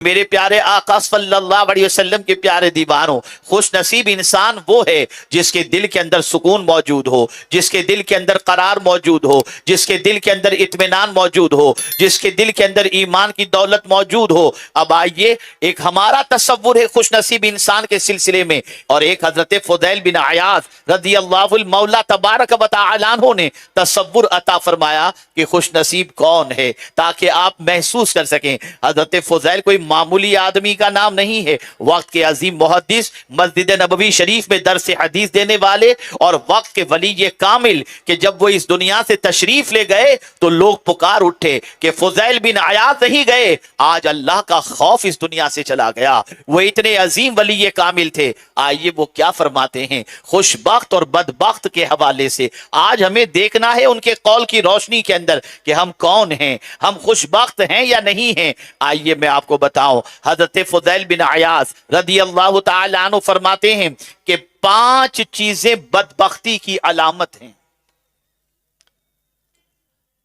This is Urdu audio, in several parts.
میرے پیارے آقا صلی اللہ علیہ وسلم کے پیارے دیوانوں، خوش نصیب انسان وہ ہے جس کے دل کے اندر سکون موجود ہو، جس کے دل کے اندر قرار موجود ہو، جس کے دل کے اندر اطمینان موجود ہو، جس کے دل کے اندر ایمان کی دولت موجود ہو۔ اب آئیے، ایک ہمارا تصور ہے خوش نصیب انسان کے سلسلے میں، اور ایک حضرت فضیل بن عیاض رضی اللہ المولا تبارک و تعالی عنہ نے تصور عطا فرمایا کہ خوش نصیب کون ہے، تاکہ آپ محسوس کر سکیں۔ حضرت فضیل کوئی معمولی آدمی کا نام نہیں ہے، وقت کے عظیم محدث، مسجد نبوی شریف میں درس حدیث دینے والے، اور وقت کے ولی کامل، کہ جب وہ اس دنیا سے تشریف لے گئے تو لوگ پکار اٹھے کہ فضیل بن عیاض نہیں گئے، آج اللہ کا خوف اس دنیا سے چلا گیا۔ وہ اتنے عظیم ولی کامل تھے۔ آئیے وہ کیا فرماتے ہیں خوش بخت اور بدبخت کے حوالے سے۔ آج ہمیں دیکھنا ہے ان کے قول کی روشنی کے اندر کہ ہم کون ہیں، ہم خوش بخت ہیں یا نہیں ہیں۔ آئیے میں آپ کو بتاؤں، حضرت فضیل بن عیاض رضی اللہ تعالی عنہ فرماتے ہیں کہ 5 چیزیں بدبختی کی علامت ہیں۔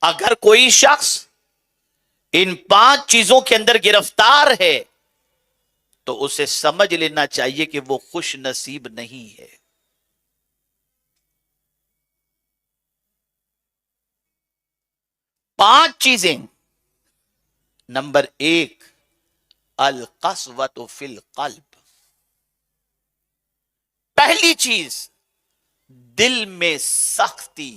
اگر کوئی شخص ان 5 چیزوں کے اندر گرفتار ہے تو اسے سمجھ لینا چاہیے کہ وہ خوش نصیب نہیں ہے۔ 5 چیزیں۔ نمبر 1، القسوۃ فی القلب۔ پہلی چیز، دل میں سختی۔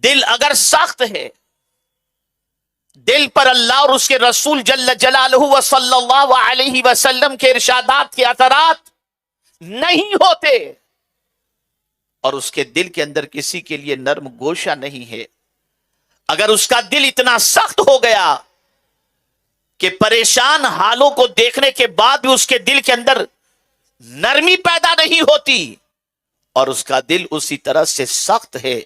دل اگر سخت ہے، دل پر اللہ اور اس کے رسول جل جلالہ و صلی اللہ علیہ وسلم کے ارشادات کے اثرات نہیں ہوتے، اور اس کے دل کے اندر کسی کے لیے نرم گوشہ نہیں ہے، اگر اس کا دل اتنا سخت ہو گیا کہ پریشان حالوں کو دیکھنے کے بعد بھی اس کے دل کے اندر نرمی پیدا نہیں ہوتی، اور اس کا دل اسی طرح سے سخت ہے،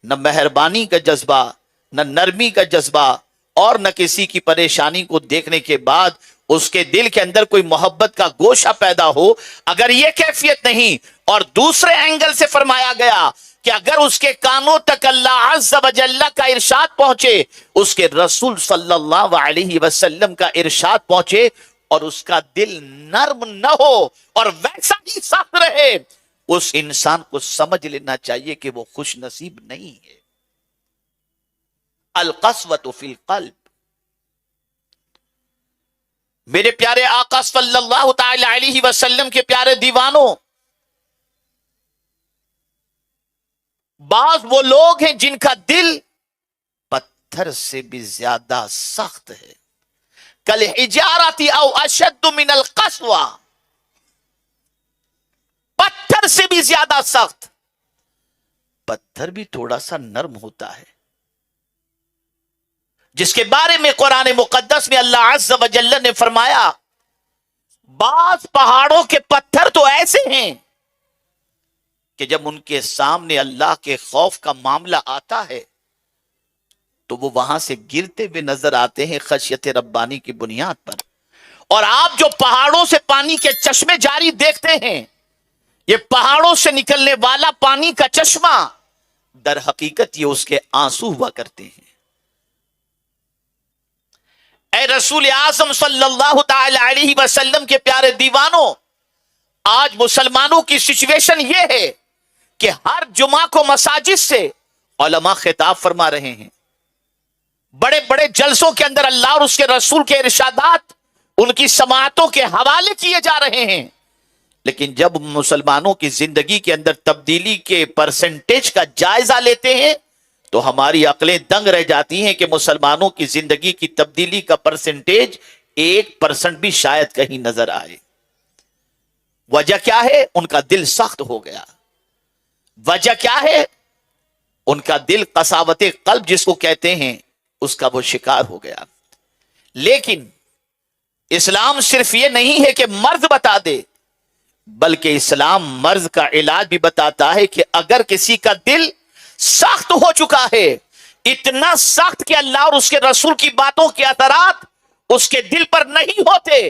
نہ مہربانی کا جذبہ، نہ نرمی کا جذبہ، اور نہ کسی کی پریشانی کو دیکھنے کے بعد اس کے دل کے اندر کوئی محبت کا گوشہ پیدا ہو، اگر یہ کیفیت نہیں، اور دوسرے اینگل سے فرمایا گیا کہ اگر اس کے کانوں تک اللہ عز و جل کا ارشاد پہنچے، اس کے رسول صلی اللہ علیہ وسلم کا ارشاد پہنچے، اور اس کا دل نرم نہ ہو اور ویسا ہی سخت رہے، اس انسان کو سمجھ لینا چاہیے کہ وہ خوش نصیب نہیں ہے۔ القسوۃ فی القلب۔ میرے پیارے آقا صلی اللہ تعالی علیہ وسلم کے پیارے دیوانوں، بعض وہ لوگ ہیں جن کا دل پتھر سے بھی زیادہ سخت ہے، کالحجارۃ او اشد من القسوہ، پتھر سے بھی زیادہ سخت۔ پتھر بھی تھوڑا سا نرم ہوتا ہے، جس کے بارے میں قرآن مقدس میں اللہ عز و جل نے فرمایا بعض پہاڑوں کے پتھر تو ایسے ہیں کہ جب ان کے سامنے اللہ کے خوف کا معاملہ آتا ہے تو وہ وہاں سے گرتے ہوئے نظر آتے ہیں خشیت ربانی کی بنیاد پر۔ اور آپ جو پہاڑوں سے پانی کے چشمے جاری دیکھتے ہیں، یہ پہاڑوں سے نکلنے والا پانی کا چشمہ در حقیقت یہ اس کے آنسو ہوا کرتے ہیں۔ اے رسول اعظم صلی اللہ تعالی علیہ وسلم کے پیارے دیوانوں، آج مسلمانوں کی سچویشن یہ ہے کہ ہر جمعہ کو مساجد سے علماء خطاب فرما رہے ہیں، بڑے بڑے جلسوں کے اندر اللہ اور اس کے رسول کے ارشادات ان کی سماعتوں کے حوالے کیے جا رہے ہیں، لیکن جب مسلمانوں کی زندگی کے اندر تبدیلی کے پرسنٹیج کا جائزہ لیتے ہیں تو ہماری عقلیں دنگ رہ جاتی ہیں کہ مسلمانوں کی زندگی کی تبدیلی کا پرسنٹیج 1% بھی شاید کہیں نظر آئے۔ وجہ کیا ہے؟ ان کا دل سخت ہو گیا۔ وجہ کیا ہے؟ ان کا دل قساوت قلب جس کو کہتے ہیں اس کا وہ شکار ہو گیا۔ لیکن اسلام صرف یہ نہیں ہے کہ مرض بتا دے، بلکہ اسلام مرض کا علاج بھی بتاتا ہے کہ اگر کسی کا دل سخت ہو چکا ہے، اتنا سخت کہ اللہ اور اس کے رسول کی باتوں کے اثرات اس کے دل پر نہیں ہوتے،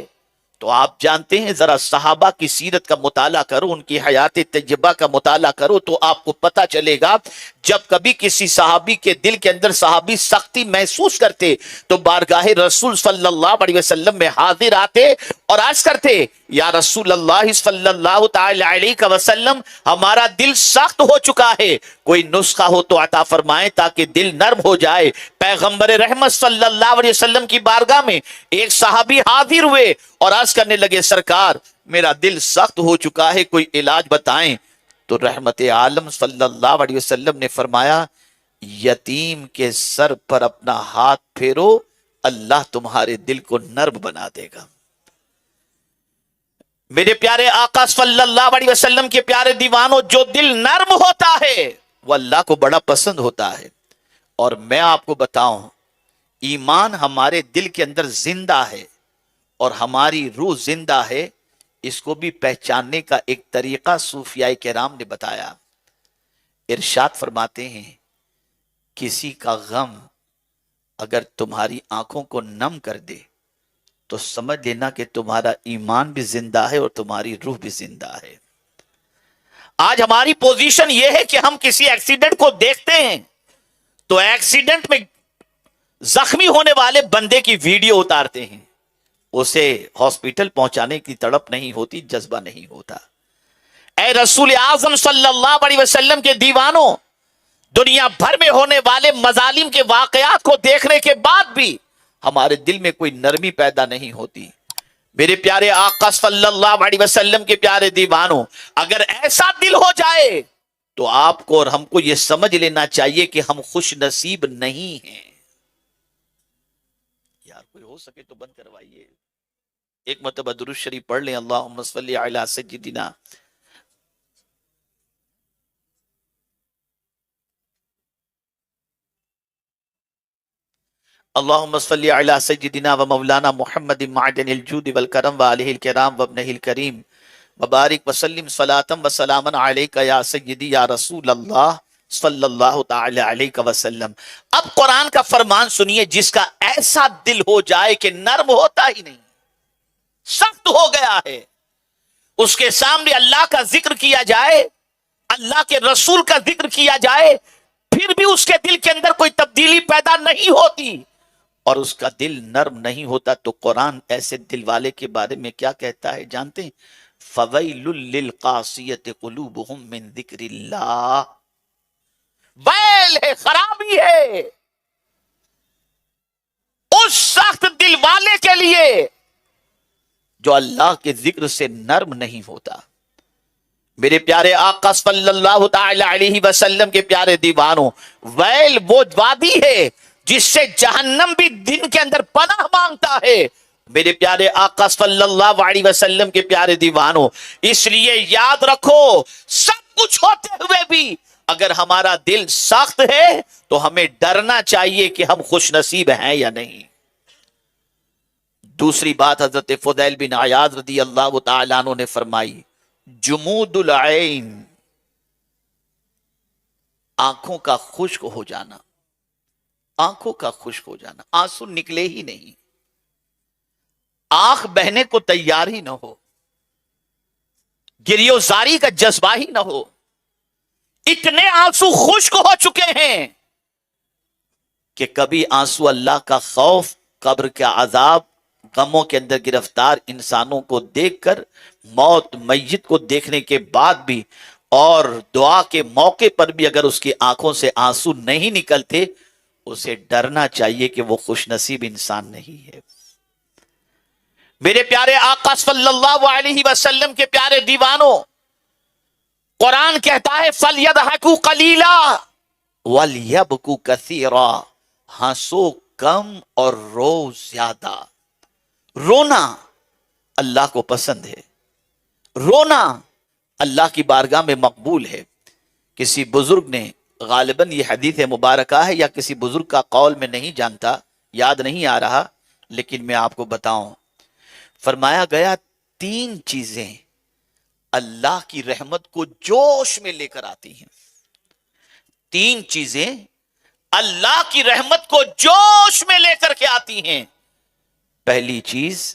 تو آپ جانتے ہیں، ذرا صحابہ کی سیرت کا مطالعہ کرو، ان کی حیات طیبہ کا مطالعہ کرو تو آپ کو پتا چلے گا جب کبھی کسی صحابی کے دل کے اندر صحابی سختی محسوس کرتے تو بارگاہ رسول صلی اللہ علیہ وسلم میں حاضر آتے اور عرض کرتے، یا رسول اللہ صلی اللہ تعالی علیہ وسلم، ہمارا دل سخت ہو چکا ہے، کوئی نسخہ ہو تو عطا فرمائیں تاکہ دل نرم ہو جائے۔ پیغمبر رحمت صلی اللہ علیہ وسلم کی بارگاہ میں ایک صحابی حاضر ہوئے اور عرض کرنے لگے، سرکار میرا دل سخت ہو چکا ہے، کوئی علاج بتائیں۔ تو رحمت عالم صلی اللہ علیہ وسلم نے فرمایا، یتیم کے سر پر اپنا ہاتھ پھیرو، اللہ تمہارے دل کو نرم بنا دے گا۔ میرے پیارے آقا صلی اللہ علیہ وسلم کے پیارے دیوانوں، جو دل نرم ہوتا ہے وہ اللہ کو بڑا پسند ہوتا ہے۔ اور میں آپ کو بتاؤں، ایمان ہمارے دل کے اندر زندہ ہے اور ہماری روح زندہ ہے، اس کو بھی پہچاننے کا ایک طریقہ صوفیاء کرام نے بتایا۔ ارشاد فرماتے ہیں، کسی کا غم اگر تمہاری آنکھوں کو نم کر دے تو سمجھ لینا کہ تمہارا ایمان بھی زندہ ہے اور تمہاری روح بھی زندہ ہے۔ آج ہماری پوزیشن یہ ہے کہ ہم کسی ایکسیڈنٹ کو دیکھتے ہیں تو ایکسیڈنٹ میں زخمی ہونے والے بندے کی ویڈیو اتارتے ہیں، اسے ہاسپٹل پہنچانے کی تڑپ نہیں ہوتی، جذبہ نہیں ہوتا۔ اے رسول اعظم صلی اللہ علیہ وسلم کے دیوانوں، دنیا بھر میں ہونے والے مظالم کے واقعات کو دیکھنے کے بعد بھی ہمارے دل میں کوئی نرمی پیدا نہیں ہوتی۔ میرے پیارے آقا صلی اللہ علیہ وسلم کے پیارے دیوانوں، اگر ایسا دل ہو جائے تو آپ کو اور ہم کو یہ سمجھ لینا چاہیے کہ ہم خوش نصیب نہیں ہیں۔ یار کوئی ہو سکے تو بند کروائیے، ایک مرتبہ درود شریف پڑھ لیں، اللہم صلی علی سیدنا۔ اللہم صلی علی سیدنا و مولانا محمد معدن الجود والکرم و آلہ الکرام و ابنہ الکریم مبارک وسلم صلاۃ و سلاما علیک یا سیدی یا رسول اللہ صلی اللہ تعالی علیہ وسلم۔ اب قرآن کا فرمان سنیے، جس کا ایسا دل ہو جائے کہ نرم ہوتا ہی نہیں، سخت ہو گیا ہے، اس کے سامنے اللہ کا ذکر کیا جائے، اللہ کے رسول کا ذکر کیا جائے، پھر بھی اس کے دل کے اندر کوئی تبدیلی پیدا نہیں ہوتی اور اس کا دل نرم نہیں ہوتا، تو قرآن ایسے دل والے کے بارے میں کیا کہتا ہے جانتے ہیں؟ فَوَيْلٌ لِّلْقَاسِيَةِ قُلُوبُهُم مِّن ذِكْرِ اللَّهِ، ویل ہے، خرابی ہے اس سخت دل والے کے لیے جو اللہ کے ذکر سے نرم نہیں ہوتا۔ میرے پیارے آقا صلی اللہ تعالی علیہ وسلم کے پیارے دیوانوں، ویل وہ وادی ہے جس سے جہنم بھی دن کے اندر پناہ مانگتا ہے۔ میرے پیارے آقا صلی اللہ علیہ وسلم کے پیارے دیوانوں، اس لیے یاد رکھو، سب کچھ ہوتے ہوئے بھی اگر ہمارا دل سخت ہے تو ہمیں ڈرنا چاہیے کہ ہم خوش نصیب ہیں یا نہیں۔ دوسری بات حضرت فضیل بن عیاض رضی اللہ تعالیٰ عنہ نے فرمائی، جمود العین، آنکھوں کا خشک ہو جانا، آنکھوں کا خشک ہو جانا، آنسو نکلے ہی نہیں، آنکھ بہنے کو تیار ہی نہ ہو، گریو زاری کا جذبہ ہی نہ ہو، اتنے آنسو خشک ہو چکے ہیں کہ کبھی آنسو اللہ کا خوف، قبر کا عذاب، غموں کے اندر گرفتار انسانوں کو دیکھ کر، موت میت کو دیکھنے کے بعد بھی اور دعا کے موقع پر بھی اگر اس کی آنکھوں سے آنسو نہیں نکلتے، اسے ڈرنا چاہیے کہ وہ خوش نصیب انسان نہیں ہے۔ میرے پیارے آقا صلی اللہ علیہ وسلم کے پیارے دیوانوں، قرآن کہتا ہے فَلْيَضْحَكُوا قَلِيلًا وَلْيَبْكُوا كَثِيرًا، ہنسو کم اور رو زیادہ۔ رونا اللہ کو پسند ہے، رونا اللہ کی بارگاہ میں مقبول ہے۔ کسی بزرگ نے، غالباً یہ حدیث مبارکہ ہے یا کسی بزرگ کا قول میں نہیں جانتا، یاد نہیں آ رہا، لیکن میں آپ کو بتاؤں، فرمایا گیا 3 چیزیں اللہ کی رحمت کو جوش میں لے کر آتی ہیں۔ 3 چیزیں اللہ کی رحمت کو جوش میں لے کر کے آتی ہیں۔ پہلی چیز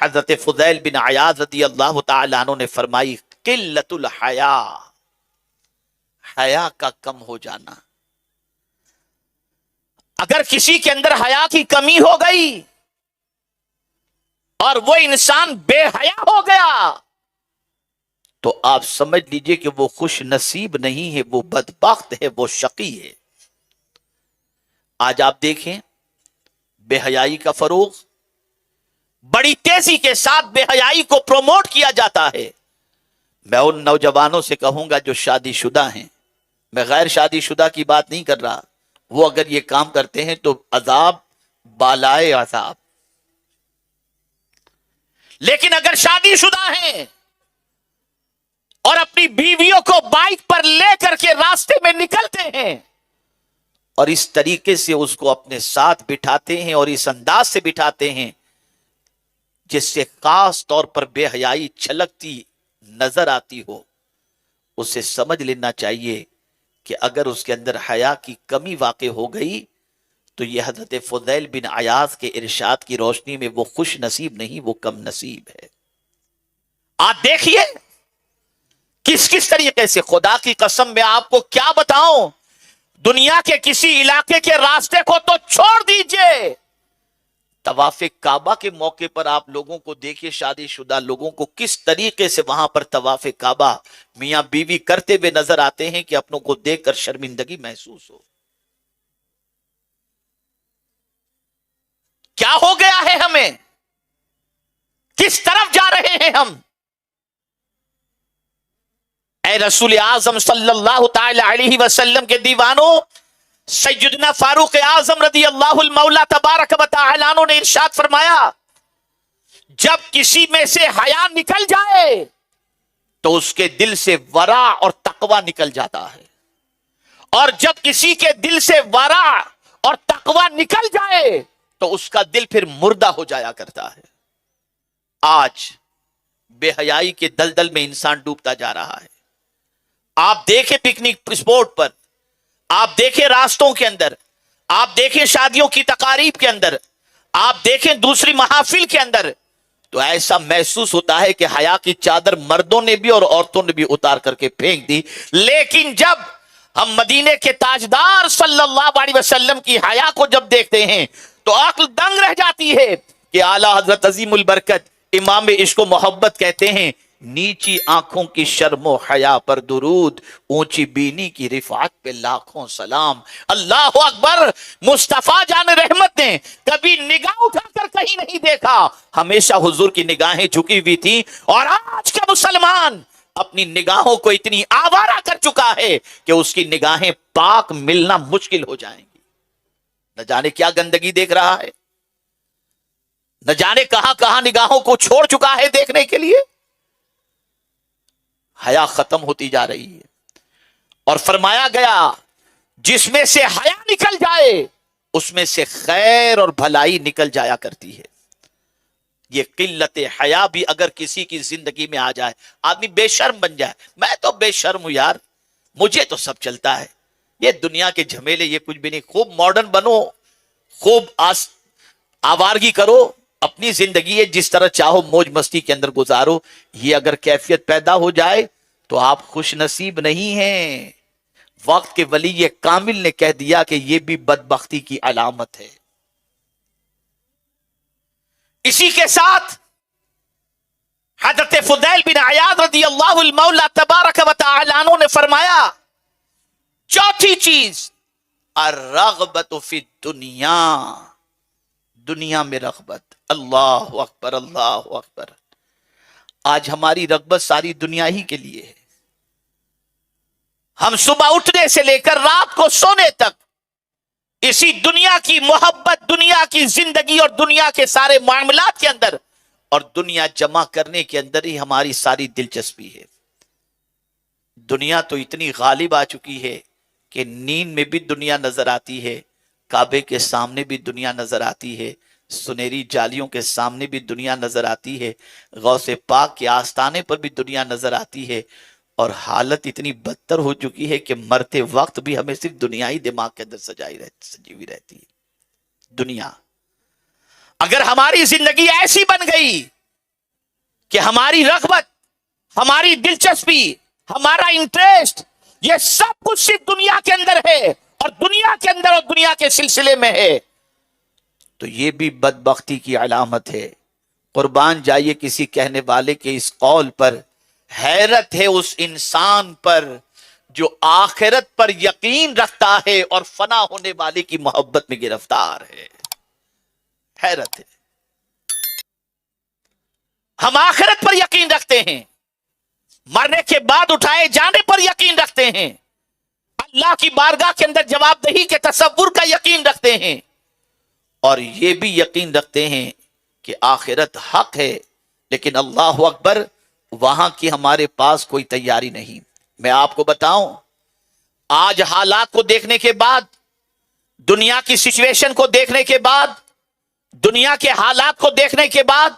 حضرت فضیل بن عیاض رضی اللہ تعالی عنہ نے فرمائی قلت الحیا، حیا کا کم ہو جانا. اگر کسی کے اندر حیا کی کمی ہو گئی اور وہ انسان بے حیا ہو گیا تو آپ سمجھ لیجئے کہ وہ خوش نصیب نہیں ہے، وہ بدبخت ہے، وہ شقی ہے. آج آپ دیکھیں بے حیائی کا فروغ، بڑی تیزی کے ساتھ بے حیائی کو پروموٹ کیا جاتا ہے. میں ان نوجوانوں سے کہوں گا جو شادی شدہ ہیں، میں غیر شادی شدہ کی بات نہیں کر رہا، وہ اگر یہ کام کرتے ہیں تو عذاب بالائے عذاب. لیکن اگر شادی شدہ ہیں اور اپنی بیویوں کو بائک پر لے کر کے راستے میں نکلتے ہیں اور اس طریقے سے اس کو اپنے ساتھ بٹھاتے ہیں اور اس انداز سے بٹھاتے ہیں جس سے خاص طور پر بے حیائی چھلکتی نظر آتی ہو، اسے سمجھ لینا چاہیے کہ اگر اس کے اندر حیا کی کمی واقع ہو گئی تو یہ حضرت فضیل بن عیاض کے ارشاد کی روشنی میں وہ خوش نصیب نہیں، وہ کم نصیب ہے. آپ دیکھیے کس کس طریقے سے، خدا کی قسم میں آپ کو کیا بتاؤں، دنیا کے کسی علاقے کے راستے کو تو چھوڑ دیجئے، طواف کعبہ کے موقع پر آپ لوگوں کو دیکھیے، شادی شدہ لوگوں کو کس طریقے سے وہاں پر طواف کعبہ میاں بیوی کرتے ہوئے نظر آتے ہیں کہ اپنوں کو دیکھ کر شرمندگی محسوس ہو. کیا ہو گیا ہے ہمیں؟ کس طرف جا رہے ہیں ہم؟ اے رسول اعظم صلی اللہ تعالی علیہ وسلم کے دیوانوں، سیدنا فاروق اعظم رضی اللہ المولا تبارک و تعالی عنہ نے ارشاد فرمایا، جب کسی میں سے حیا نکل جائے تو اس کے دل سے ورع اور تقوی نکل جاتا ہے، اور جب کسی کے دل سے ورع اور تقوی نکل جائے تو اس کا دل پھر مردہ ہو جایا کرتا ہے. آج بے حیائی کے دلدل میں انسان ڈوبتا جا رہا ہے. آپ دیکھیں پکنک اسپوٹ پر، آپ دیکھیں راستوں کے اندر، آپ دیکھیں شادیوں کی تقاریب کے اندر، آپ دیکھیں دوسری محافل کے اندر، تو ایسا محسوس ہوتا ہے کہ حیا کی چادر مردوں نے بھی اور عورتوں نے بھی اتار کر کے پھینک دی. لیکن جب ہم مدینے کے تاجدار صلی اللہ علیہ وسلم کی حیا کو جب دیکھتے ہیں تو عقل دنگ رہ جاتی ہے کہ اعلیٰ حضرت عظیم البرکت امام عشق و محبت کہتے ہیں، نیچی آنکھوں کی شرم و حیا پر درود، اونچی بینی کی رفعت پہ لاکھوں سلام. اللہ اکبر. مصطفیٰ جان رحمت نے کبھی نگاہ اٹھا کر کہیں نہیں دیکھا، ہمیشہ حضور کی نگاہیں جھکی ہوئی تھی. اور آج کا مسلمان اپنی نگاہوں کو اتنی آوارہ کر چکا ہے کہ اس کی نگاہیں پاک ملنا مشکل ہو جائیں گی. نہ جانے کیا گندگی دیکھ رہا ہے، نہ جانے کہاں کہاں نگاہوں کو چھوڑ چکا ہے دیکھنے کے لیے. حیا ختم ہوتی جا رہی ہے. اور فرمایا گیا جس میں سے حیا نکل جائے اس میں سے خیر اور بھلائی نکل جایا کرتی ہے. یہ قلت حیا بھی اگر کسی کی زندگی میں آ جائے، آدمی بے شرم بن جائے، میں تو بے شرم ہوں یار، مجھے تو سب چلتا ہے، یہ دنیا کے جھمیلے یہ کچھ بھی نہیں، خوب ماڈرن بنو، خوب آوارگی کرو، اپنی زندگی ہے جس طرح چاہو موج مستی کے اندر گزارو. یہ اگر کیفیت پیدا ہو جائے تو آپ خوش نصیب نہیں ہیں. وقت کے ولی کامل نے کہہ دیا کہ یہ بھی بدبختی کی علامت ہے. اسی کے ساتھ حضرت فضیل بن عیاض رضی اللہ المولا تبارک و تعالی عنہ نے فرمایا، چوتھی چیز الرغبت فی الدنیا، دنیا میں رغبت. اللہ اکبر، اللہ اکبر. آج ہماری رغبت ساری دنیا ہی کے لیے ہے. ہم صبح اٹھنے سے لے کر رات کو سونے تک اسی دنیا کی محبت، دنیا کی زندگی اور دنیا کے سارے معاملات کے اندر اور دنیا جمع کرنے کے اندر ہی ہماری ساری دلچسپی ہے. دنیا تو اتنی غالب آ چکی ہے کہ نیند میں بھی دنیا نظر آتی ہے، کعبے کے سامنے بھی دنیا نظر آتی ہے، سنہری جالیوں کے سامنے بھی دنیا نظر آتی ہے، غوث پاک کے آستانے پر بھی دنیا نظر آتی ہے. اور حالت اتنی بدتر ہو چکی ہے کہ مرتے وقت بھی ہمیں صرف دنیا ہی دماغ کے اندر سجی ہوئی رہتی ہے. دنیا اگر ہماری زندگی ایسی بن گئی کہ ہماری رغبت، ہماری دلچسپی، ہمارا انٹرسٹ، یہ سب کچھ صرف دنیا کے اندر ہے، اور دنیا کے اندر اور دنیا کے سلسلے میں ہے، تو یہ بھی بدبختی کی علامت ہے۔ قربان جائیے کسی کہنے والے کے اس قول پر۔ حیرت ہے اس انسان پر جو آخرت پر یقین رکھتا ہے اور فنا ہونے والے کی محبت میں گرفتار ہے۔ حیرت ہے۔ ہم آخرت پر یقین رکھتے ہیں، مرنے کے بعد اٹھائے جانے پر یقین رکھتے ہیں، اللہ کی بارگاہ کے اندر جواب دہی کے تصور کا یقین رکھتے ہیں، اور یہ بھی یقین رکھتے ہیں کہ آخرت حق ہے، لیکن اللہ اکبر وہاں کی ہمارے پاس کوئی تیاری نہیں۔ میں آپ کو بتاؤں، آج حالات کو دیکھنے کے بعد، دنیا کی سچویشن کو دیکھنے کے بعد، دنیا کے حالات کو دیکھنے کے بعد،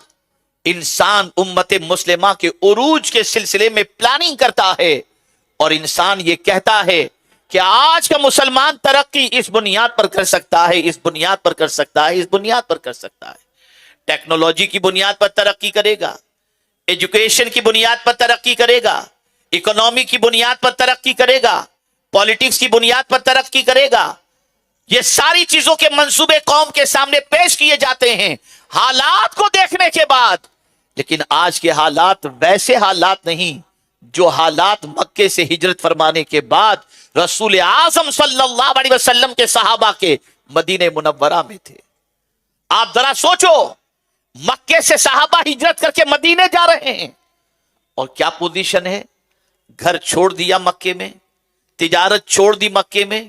انسان امت مسلمہ کے عروج کے سلسلے میں پلاننگ کرتا ہے، اور انسان یہ کہتا ہے کہ آج کا مسلمان ترقی اس بنیاد پر کر سکتا ہے، اس بنیاد پر کر سکتا ہے، اس بنیاد پر کر سکتا ہے۔ ٹیکنالوجی کی بنیاد پر ترقی کرے گا، ایجوکیشن کی بنیاد پر ترقی کرے گا، اکنومی کی بنیاد پر ترقی کرے گا، پالیٹکس کی بنیاد پر ترقی کرے گا۔ یہ ساری چیزوں کے منصوبے قوم کے سامنے پیش کیے جاتے ہیں حالات کو دیکھنے کے بعد، لیکن آج کے حالات ویسے حالات نہیں جو حالات مکے سے ہجرت فرمانے کے بعد رسول اعظم صلی اللہ علیہ وسلم کے صحابہ کے مدینہ منورہ میں تھے۔ آپ ذرا سوچو، مکے سے صحابہ ہجرت کر کے مدینے جا رہے ہیں، اور کیا پوزیشن ہے؟ گھر چھوڑ دیا مکے میں، تجارت چھوڑ دی مکے میں،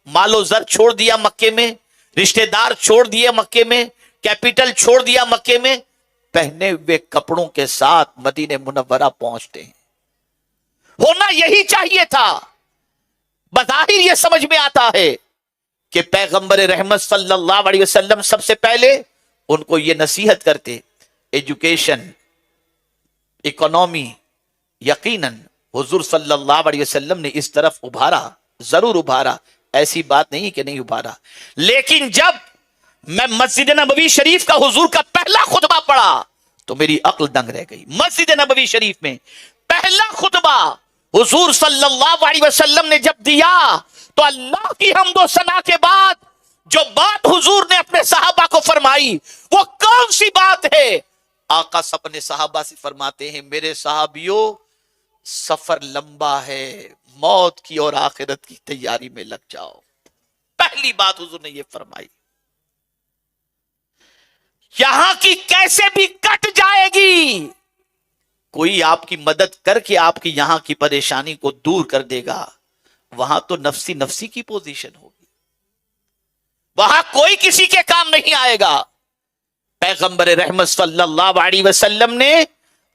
مال و زر چھوڑ دیا مکے میں، رشتہ دار چھوڑ دیے مکے میں، کیپٹل چھوڑ دیا مکے میں، پہنے ہوئے کپڑوں کے ساتھ مدینہ منورہ پہنچتے ہیں۔ ہونا یہی چاہیے تھا۔ بظاہر یہ سمجھ میں آتا ہے کہ پیغمبر رحمت صلی اللہ علیہ وسلم سب سے پہلے ان کو یہ نصیحت کرتے، ایجوکیشن، اکنومی، یقیناً حضور صلی اللہ علیہ وسلم نے اس طرف ابھارا، ضرور ابھارا، ایسی بات نہیں کہ نہیں ابھارا، لیکن جب میں مسجد نبوی شریف کا حضور کا پہلا خطبہ پڑھا تو میری عقل دنگ رہ گئی۔ مسجد نبوی شریف میں پہلا خطبہ حضور صلی اللہ علیہ وسلم نے جب دیا تو اللہ کی حمد و ثنا کے بعد جو بات حضور نے اپنے صحابہ کو فرمائی وہ کون سی بات ہے؟ آقا اپنے صحابہ سے فرماتے ہیں، میرے صحابیوں، سفر لمبا ہے، موت کی اور آخرت کی تیاری میں لگ جاؤ۔ پہلی بات حضور نے یہ فرمائی، یہاں کی کیسے بھی کٹ جائے گی، کوئی آپ کی مدد کر کے آپ کی یہاں کی پریشانی کو دور کر دے گا، وہاں تو نفسی نفسی کی پوزیشن ہوگی، وہاں کوئی کسی کے کام نہیں آئے گا۔ پیغمبر رحمت صلی اللہ علیہ وسلم نے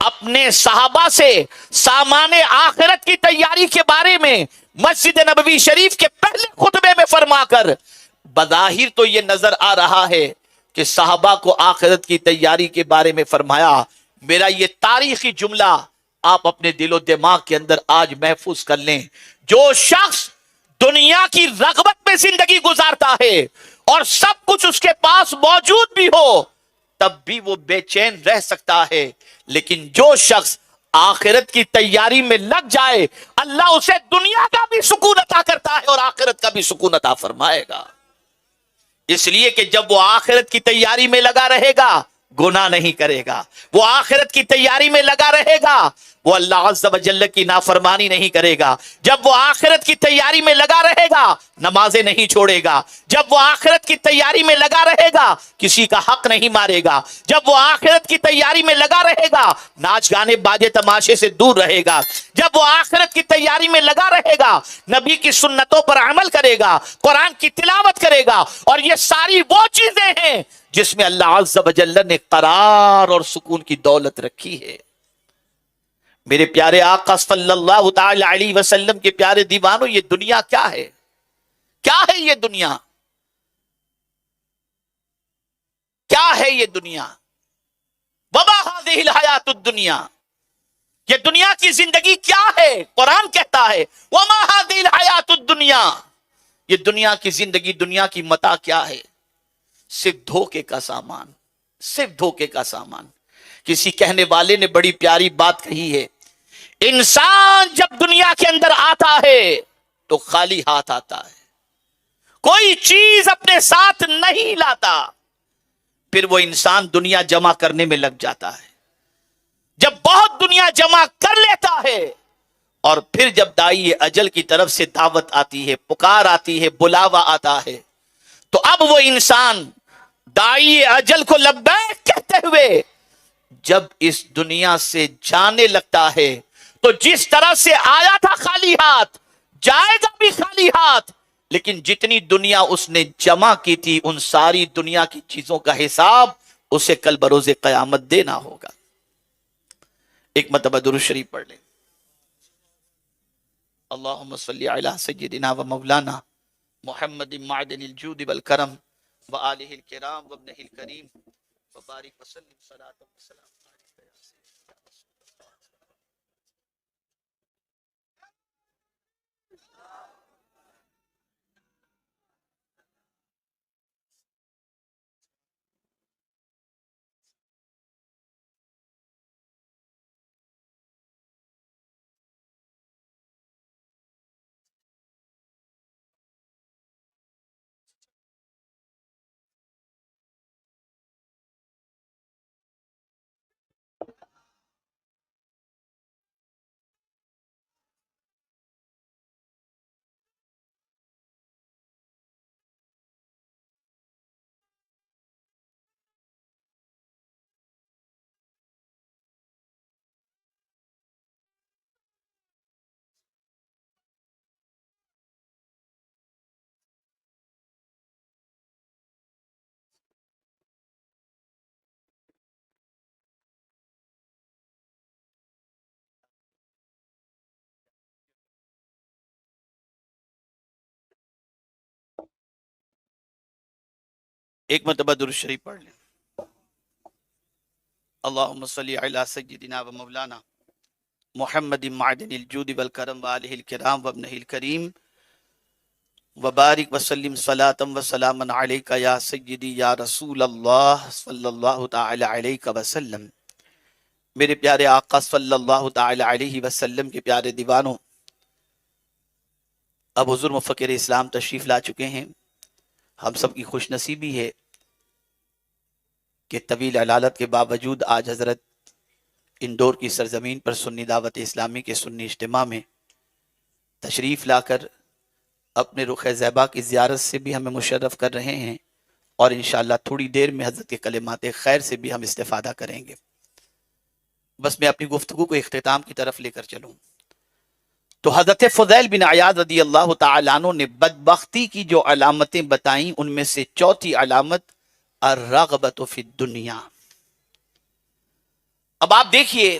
اپنے صحابہ سے سامان آخرت کی تیاری کے بارے میں مسجد نبوی شریف کے پہلے خطبے میں فرما کر بظاہر تو یہ نظر آ رہا ہے کہ صحابہ کو آخرت کی تیاری کے بارے میں فرمایا۔ میرا یہ تاریخی جملہ آپ اپنے دل و دماغ کے اندر آج محفوظ کر لیں، جو شخص دنیا کی رغبت میں زندگی گزارتا ہے اور سب کچھ اس کے پاس موجود بھی ہو تب بھی وہ بے چین رہ سکتا ہے، لیکن جو شخص آخرت کی تیاری میں لگ جائے اللہ اسے دنیا کا بھی سکون عطا کرتا ہے اور آخرت کا بھی سکون عطا فرمائے گا۔ اس لیے کہ جب وہ آخرت کی تیاری میں لگا رہے گا گناہ نہیں کرے گا، وہ آخرت کی تیاری میں لگا رہے گا وہ اللہ عز و جل کی نافرمانی نہیں کرے گا، جب وہ آخرت کی تیاری میں لگا رہے گا نمازیں نہیں چھوڑے گا، جب وہ آخرت کی تیاری میں لگا رہے گا کسی کا حق نہیں مارے گا، جب وہ آخرت کی تیاری میں لگا رہے گا ناچ گانے باجے تماشے سے دور رہے گا، جب وہ آخرت کی تیاری میں لگا رہے گا نبی کی سنتوں پر عمل کرے گا، قرآن کی تلاوت کرے گا، اور یہ ساری وہ چیزیں ہیں جس میں اللہ عز و جل نے قرار اور سکون کی دولت رکھی ہے۔ میرے پیارے آقا صلی اللہ تعالی علیہ وسلم کے پیارے دیوانوں، یہ دنیا کیا ہے؟ کیا ہے یہ دنیا؟ کیا ہے یہ دنیا؟ وما هذه الحیات الدنیا، یہ دنیا کی زندگی کیا ہے؟ قرآن کہتا ہے وما هذه الحیات الدنیا، یہ دنیا کی زندگی، دنیا کی متاع کیا ہے؟ صرف دھوکے کا سامان، صرف دھوکے کا سامان۔ کسی کہنے والے نے بڑی پیاری بات کہی ہے، انسان جب دنیا کے اندر آتا ہے تو خالی ہاتھ آتا ہے، کوئی چیز اپنے ساتھ نہیں لاتا، پھر وہ انسان دنیا جمع کرنے میں لگ جاتا ہے، جب بہت دنیا جمع کر لیتا ہے اور پھر جب دائی اجل کی طرف سے دعوت آتی ہے، پکار آتی ہے، بلاوا آتا ہے، تو اب وہ انسان دائی اجل کو لبیک کہتے ہوئے جب اس دنیا سے جانے لگتا ہے تو جس طرح سے آیا تھا خالی ہاتھ، جائے گا بھی خالی ہاتھ، لیکن جتنی دنیا اس نے جمع کی تھی ان ساری دنیا کی چیزوں کا حساب اسے کل بروز قیامت دینا ہوگا۔ ایک مرتبہ درود شریف پڑھ لیں۔ اللہم صلی علی سیدنا و مولانا محمد معدن الجود والکرم وآلہ الکرام وابنہ الکریم وبارک وسلم صلاۃ و سلام۔ ایک مرتبہ درود شریف پڑھ لیں۔ اللہم صلی علی سیدنا و مولانا محمد معدن الجود والکرم وآلہ الکرام وابنہ الکریم وبارک وسلم صلاۃ و سلام علیک یا سیدی یا رسول اللہ صلی اللہ تعالی علیہ وسلم۔ میرے پیارے آقا صلی اللہ تعالی علیہ وسلم کے پیارے دیوانوں، اب حضور مفکر اسلام تشریف لا چکے ہیں۔ ہم سب کی خوش نصیبی ہے کہ طویل علالت کے باوجود آج حضرت اندور کی سرزمین پر سنی دعوت اسلامی کے سنی اجتماع میں تشریف لا کر اپنے رخ زیبا کی زیارت سے بھی ہمیں مشرف کر رہے ہیں، اور انشاءاللہ تھوڑی دیر میں حضرت کے کلمات خیر سے بھی ہم استفادہ کریں گے۔ بس میں اپنی گفتگو کو اختتام کی طرف لے کر چلوں تو حضرت فضیل بن عیاض رضی اللہ تعالیٰ عنہ نے بدبختی کی جو علامتیں بتائیں ان میں سے چوتھی علامت الرغبۃ فی الدنیا۔ اب آپ دیکھیے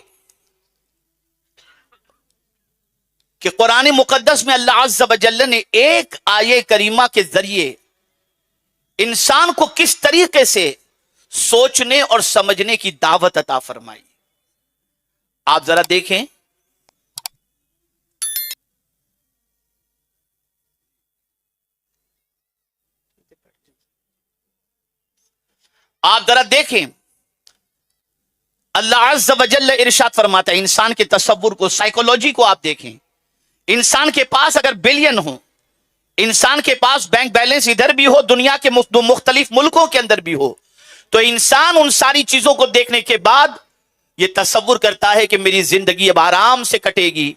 کہ قرآن مقدس میں اللہ عز و جل نے ایک آیے کریمہ کے ذریعے انسان کو کس طریقے سے سوچنے اور سمجھنے کی دعوت عطا فرمائی۔ آپ ذرا دیکھیں، آپ ذرا دیکھیں، اللہ عز و جل ارشاد فرماتا ہے، انسان کے تصور کو، سائیکولوجی کو آپ دیکھیں۔ انسان کے پاس اگر بلین ہو، انسان کے پاس بینک بیلنس ادھر بھی ہو، دنیا کے مختلف ملکوں کے اندر بھی ہو، تو انسان ان ساری چیزوں کو دیکھنے کے بعد یہ تصور کرتا ہے کہ میری زندگی اب آرام سے کٹے گی،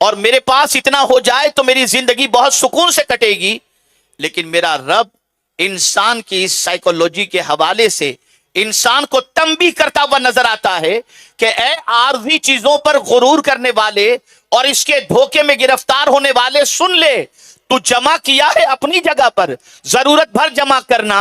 اور میرے پاس اتنا ہو جائے تو میری زندگی بہت سکون سے کٹے گی۔ لیکن میرا رب انسان کی اس سائیکولوجی کے حوالے سے انسان کو تنبیہ کرتا ہوا نظر آتا ہے کہ اے عارضی چیزوں پر غرور کرنے والے اور اس کے دھوکے میں گرفتار ہونے والے، سن لے، تو جمع کیا ہے اپنی جگہ پر، ضرورت بھر جمع کرنا،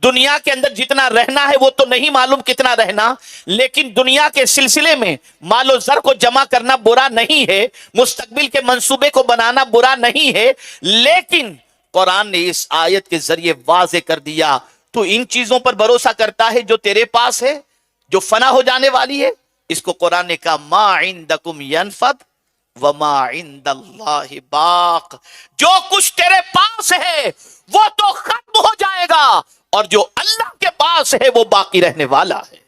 دنیا کے اندر جتنا رہنا ہے وہ تو نہیں معلوم کتنا رہنا، لیکن دنیا کے سلسلے میں مال و زر کو جمع کرنا برا نہیں ہے، مستقبل کے منصوبے کو بنانا برا نہیں ہے، لیکن قرآن نے اس آیت کے ذریعے واضح کر دیا تو ان چیزوں پر بھروسہ کرتا ہے جو تیرے پاس ہے، جو فنا ہو جانے والی ہے۔ اس کو قرآن نے کہا ما عندکم ینفد وما عند اللہ باق، جو کچھ تیرے پاس ہے وہ تو ختم ہو جائے گا، اور جو اللہ کے پاس ہے وہ باقی رہنے والا ہے۔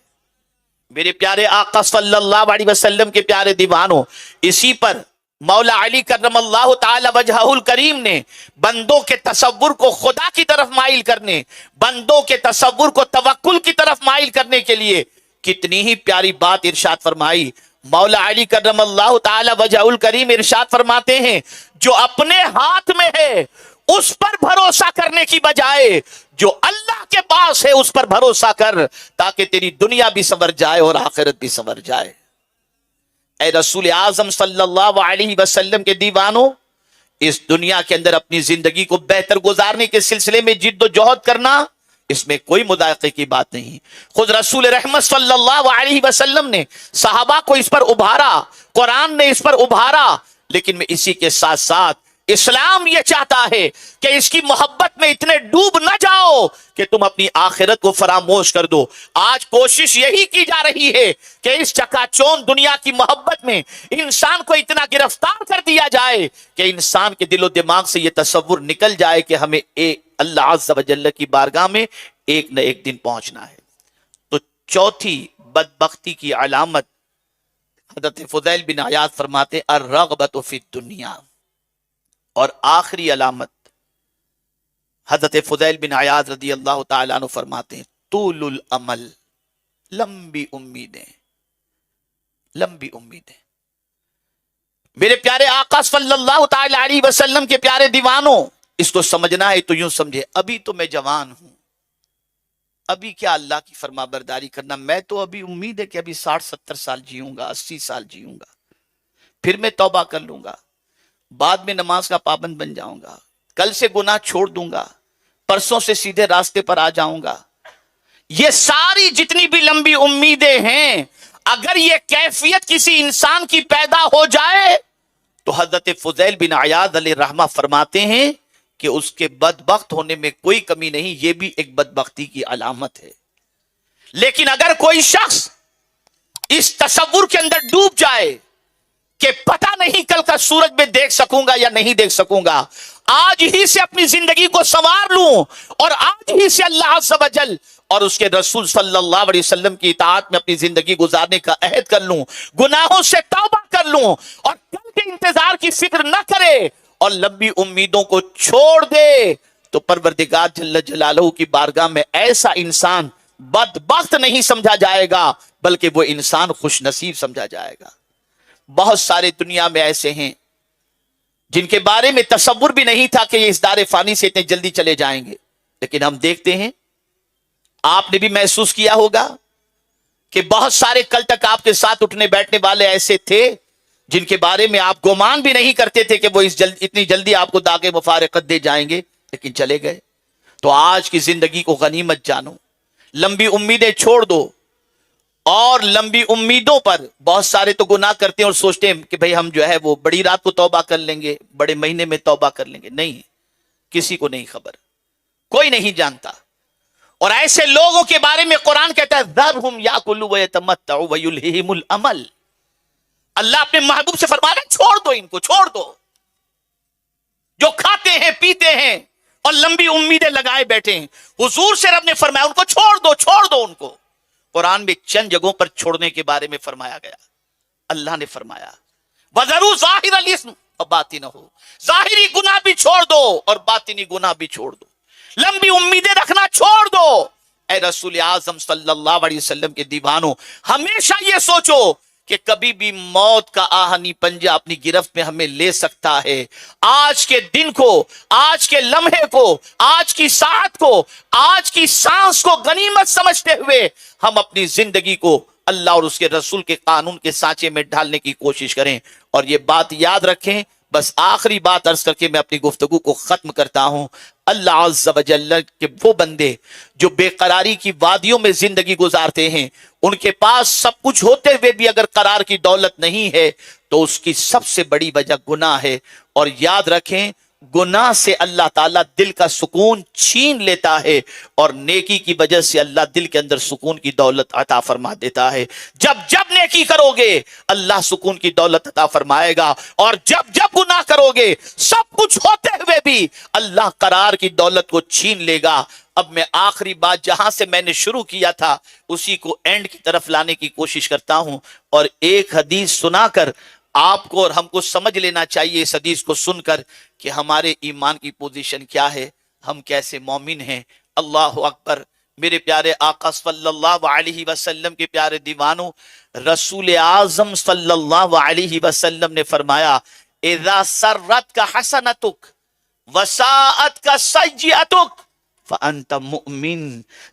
میرے پیارے آقا صلی اللہ علیہ وسلم کے پیارے دیوانوں، اسی پر مولا علی کرم اللہ تعالی وجہہ الکریم نے بندوں کے تصور کو خدا کی طرف مائل کرنے، بندوں کے تصور کو توکل کی طرف مائل کرنے کے لیے کتنی ہی پیاری بات ارشاد فرمائی۔ مولا علی کرم اللہ تعالی وجہہ الکریم ارشاد فرماتے ہیں، جو اپنے ہاتھ میں ہے اس پر بھروسہ کرنے کی بجائے جو اللہ کے پاس ہے اس پر بھروسہ کر، تاکہ تیری دنیا بھی سنور جائے اور آخرت بھی سنور جائے۔ اے رسول اعظم صلی اللہ علیہ وسلم کے دیوانوں، اس دنیا کے اندر اپنی زندگی کو بہتر گزارنے کے سلسلے میں جد و جہد کرنا، اس میں کوئی مذائقے کی بات نہیں۔ خود رسول رحمت صلی اللہ علیہ وسلم نے صحابہ کو اس پر ابھارا، قرآن نے اس پر ابھارا، لیکن میں اسی کے ساتھ ساتھ اسلام یہ چاہتا ہے کہ اس کی محبت میں اتنے ڈوب نہ جاؤ کہ تم اپنی آخرت کو فراموش کر دو۔ آج کوشش یہی کی جا رہی ہے کہ اس چکا چوند دنیا کی محبت میں انسان کو اتنا گرفتار کر دیا جائے کہ انسان کے دل و دماغ سے یہ تصور نکل جائے کہ ہمیں اللہ عز و جل کی بارگاہ میں ایک نہ ایک دن پہنچنا ہے۔ تو چوتھی بدبختی کی علامت حضرت فضیل بن عیاض فرماتے الرغبۃ فی الدنیا، اور آخری علامت حضرت فضیل بن عیاض رضی اللہ تعالیٰ عنہ فرماتے ہیں طول الامل، لمبی امیدیں، لمبی امیدیں۔ میرے پیارے آقا صلی اللہ تعالیٰ علیہ وسلم کے پیارے دیوانوں، اس کو سمجھنا ہے تو یوں سمجھے، ابھی تو میں جوان ہوں، ابھی کیا اللہ کی فرما برداری کرنا، میں تو ابھی امید ہے کہ ابھی 60-70 سال جیوں گا، 80 سال جیوں گا، پھر میں توبہ کر لوں گا، بعد میں نماز کا پابند بن جاؤں گا، کل سے گناہ چھوڑ دوں گا، پرسوں سے سیدھے راستے پر آ جاؤں گا۔ یہ ساری جتنی بھی لمبی امیدیں ہیں، اگر یہ کیفیت کسی انسان کی پیدا ہو جائے تو حضرت فضیل بن عیاض علیہ الرحمہ فرماتے ہیں کہ اس کے بدبخت ہونے میں کوئی کمی نہیں، یہ بھی ایک بدبختی کی علامت ہے۔ لیکن اگر کوئی شخص اس تصور کے اندر ڈوب جائے کہ پتہ نہیں کل کا سورج میں دیکھ سکوں گا یا نہیں دیکھ سکوں گا، آج ہی سے اپنی زندگی کو سنوار لوں اور آج ہی سے اللہ عز و جل اور اس کے رسول صلی اللہ علیہ وسلم کی اطاعت میں اپنی زندگی گزارنے کا عہد کر لوں، گناہوں سے توبہ کر لوں اور کل کے انتظار کی فکر نہ کرے اور لمبی امیدوں کو چھوڑ دے، تو پروردگار جل جلالہ کی بارگاہ میں ایسا انسان بدبخت نہیں سمجھا جائے گا، بلکہ وہ انسان خوش نصیب سمجھا جائے گا۔ بہت سارے دنیا میں ایسے ہیں جن کے بارے میں تصور بھی نہیں تھا کہ یہ اس دار فانی سے اتنے جلدی چلے جائیں گے، لیکن ہم دیکھتے ہیں، آپ نے بھی محسوس کیا ہوگا کہ بہت سارے کل تک آپ کے ساتھ اٹھنے بیٹھنے والے ایسے تھے جن کے بارے میں آپ گمان بھی نہیں کرتے تھے کہ وہ اتنی جلدی آپ کو داغ مفارقت دے جائیں گے، لیکن چلے گئے۔ تو آج کی زندگی کو غنیمت جانو، لمبی امیدیں چھوڑ دو، اور لمبی امیدوں پر بہت سارے تو گناہ کرتے ہیں اور سوچتے ہیں کہ بھئی ہم جو ہے وہ بڑی رات کو توبہ کر لیں گے، بڑے مہینے میں توبہ کر لیں گے۔ نہیں، کسی کو نہیں خبر، کوئی نہیں جانتا۔ اور ایسے لوگوں کے بارے میں قرآن کہتا ہے ذرہم یاکلوا ویتمتعوا ویلہہم الامل۔ اللہ اپنے محبوب سے فرما رہا ہے چھوڑ دو، ان کو چھوڑ دو، جو کھاتے ہیں پیتے ہیں اور لمبی امیدیں لگائے بیٹھے ہیں۔ حضور سے رب نے فرمایا ان کو چھوڑ دو، چھوڑ دو ان کو۔ قرآن میں چند جگہوں پر چھوڑنے کے بارے میں فرمایا گیا۔ اللہ نے فرمایا وَذَرُوا ظَاهِرَ الْإِثْمِ وَبَاطِنَهُ، ظاہری گناہ بھی چھوڑ دو اور باطنی گناہ بھی چھوڑ دو، لمبی امیدیں رکھنا چھوڑ دو۔ اے رسول اعظم صلی اللہ علیہ وسلم کے دیوانوں، ہمیشہ یہ سوچو کہ کبھی بھی موت کا آہنی پنجہ اپنی گرفت میں ہمیں لے سکتا ہے۔ آج کے دن کو، آج کے لمحے کو، آج کی ساعت کو، آج کی سانس کو غنیمت سمجھتے ہوئے ہم اپنی زندگی کو اللہ اور اس کے رسول کے قانون کے سانچے میں ڈھالنے کی کوشش کریں۔ اور یہ بات یاد رکھیں، بس آخری بات عرض کر کے میں اپنی گفتگو کو ختم کرتا ہوں۔ اللہ عز و جل کے وہ بندے جو بے قراری کی وادیوں میں زندگی گزارتے ہیں، ان کے پاس سب کچھ ہوتے ہوئے بھی اگر قرار کی دولت نہیں ہے تو اس کی سب سے بڑی وجہ گناہ ہے۔ اور یاد رکھیں، گناہ سے اللہ تعالیٰ دل کا سکون چھین لیتا ہے اور نیکی کی وجہ سے اللہ دل کے اندر سکون کی دولت عطا فرما دیتا ہے۔ جب نیکی کرو گے اللہ سکون کی دولت عطا فرمائے گا، اور جب جب گناہ کرو گے سب کچھ ہوتے ہوئے بھی اللہ قرار کی دولت کو چھین لے گا۔ اب میں آخری بات جہاں سے میں نے شروع کیا تھا اسی کو اینڈ کی طرف لانے کی کوشش کرتا ہوں، اور ایک حدیث سنا کر آپ کو اور ہم کو سمجھ لینا چاہیے اس حدیث کو سن کر کہ ہمارے ایمان کی پوزیشن کیا ہے، ہم کیسے مومن ہیں۔ اللہ اکبر۔ میرے پیارے آقا صلی اللہ علیہ وسلم کے پیارے دیوانوں، رسول اعظم صلی اللہ علیہ وسلم نے فرمایا اذا سرت کا حسنتک وساعت کا سیئتک فانت مؤمن،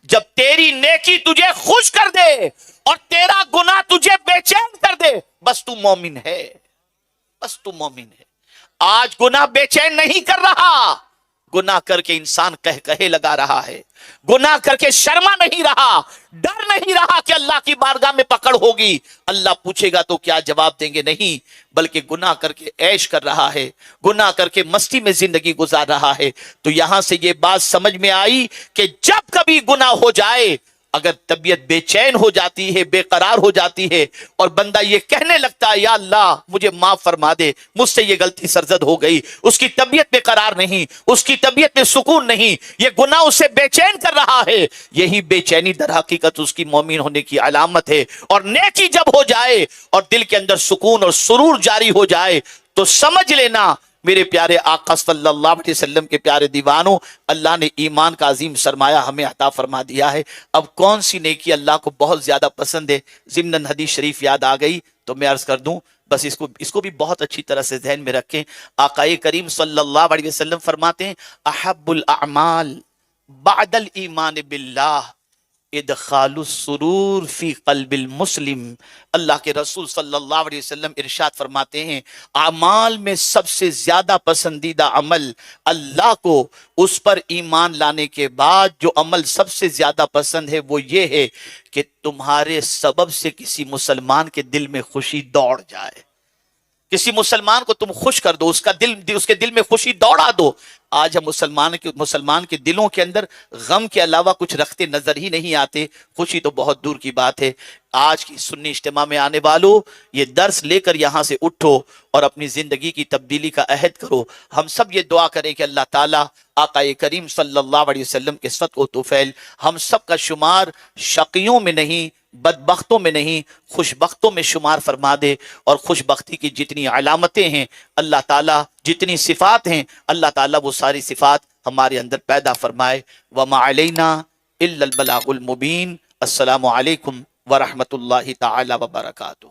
جب تیری نیکی تجھے خوش کر دے اور تیرا گناہ تجھے بے چین کر دے، بس تو مومن ہے، بس تو مومن ہے۔ آج گناہ بے چین نہیں کر رہا، گناہ کر کے انسان کہے لگا رہا ہے، گناہ کر کے شرما نہیں رہا، ڈر نہیں رہا کہ اللہ کی بارگاہ میں پکڑ ہوگی، اللہ پوچھے گا تو کیا جواب دیں گے، نہیں، بلکہ گناہ کر کے عیش کر رہا ہے، گناہ کر کے مستی میں زندگی گزار رہا ہے۔ تو یہاں سے یہ بات سمجھ میں آئی کہ جب کبھی گناہ ہو جائے، اگر طبیعت بے چین ہو جاتی ہے، بے قرار ہو جاتی ہے، اور بندہ یہ کہنے لگتا ہے یا اللہ مجھے معاف فرما دے، مجھ سے یہ غلطی سرزد ہو گئی، اس کی طبیعت بے قرار نہیں، اس کی طبیعت میں سکون نہیں، یہ گناہ اسے بے چین کر رہا ہے، یہی بے چینی در حقیقت اس کی مومن ہونے کی علامت ہے۔ اور نیکی جب ہو جائے اور دل کے اندر سکون اور سرور جاری ہو جائے تو سمجھ لینا میرے پیارے آقا صلی اللہ علیہ وسلم کے پیارے دیوانوں، اللہ نے ایمان کا عظیم سرمایہ ہمیں عطا فرما دیا ہے۔ اب کون سی نیکی اللہ کو بہت زیادہ پسند ہے؟ ضمن حدیث شریف یاد آ گئی تو میں عرض کر دوں، بس اس کو بھی بہت اچھی طرح سے ذہن میں رکھیں۔ آقا کریم صلی اللہ علیہ وسلم فرماتے ہیں احب الاعمال بعد الایمان باللہ ادخال السرور فی قلب المسلم۔ اللہ کے رسول صلی اللہ علیہ وسلم ارشاد فرماتے ہیں اعمال میں سب سے زیادہ پسندیدہ عمل اللہ کو اس پر ایمان لانے کے بعد جو عمل سب سے زیادہ پسند ہے وہ یہ ہے کہ تمہارے سبب سے کسی مسلمان کے دل میں خوشی دوڑ جائے، کسی مسلمان کو تم خوش کر دو، اس کے دل میں خوشی دوڑا دو۔ آج ہم مسلمان کے دلوں کے اندر غم کے علاوہ کچھ رکھتے نظر ہی نہیں آتے، خوشی تو بہت دور کی بات ہے۔ آج کی سنی اجتماع میں آنے والوں، یہ درس لے کر یہاں سے اٹھو اور اپنی زندگی کی تبدیلی کا عہد کرو۔ ہم سب یہ دعا کریں کہ اللہ تعالیٰ آقا کریم صلی اللہ علیہ وسلم کے صدق و طفیل ہم سب کا شمار شقیوں میں نہیں، بدبختوں میں نہیں، خوش بختوں میں شمار فرما دے، اور خوش بختی کی جتنی علامتیں ہیں اللہ تعالیٰ، جتنی صفات ہیں اللہ تعالیٰ وہ ساری صفات ہمارے اندر پیدا فرمائے۔ وما علینا الا البلاغ المبین۔ السلام علیکم ورحمۃ اللہ تعالی وبرکاتہ۔